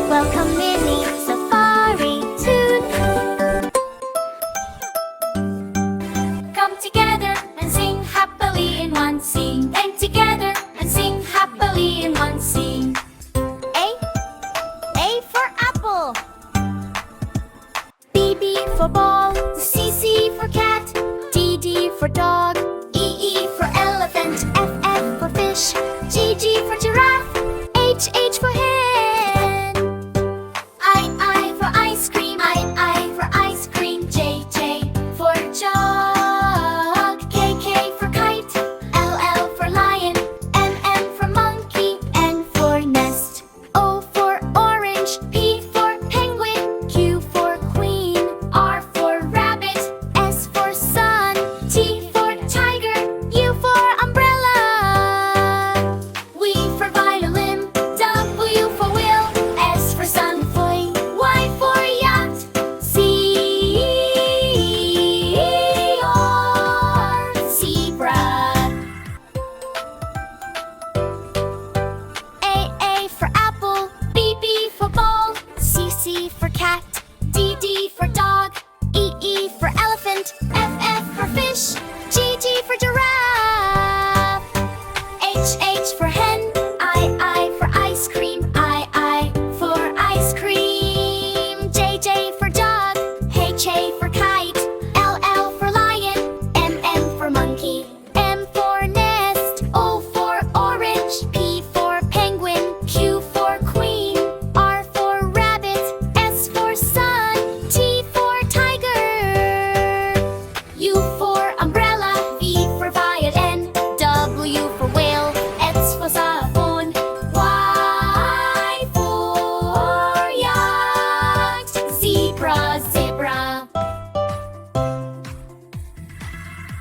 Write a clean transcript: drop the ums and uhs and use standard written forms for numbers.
Welcome mini safari tune. Come together and sing happily in one scene. Bang together and sing happily in one scene. A for apple. B for ball. C for cat. D for dog.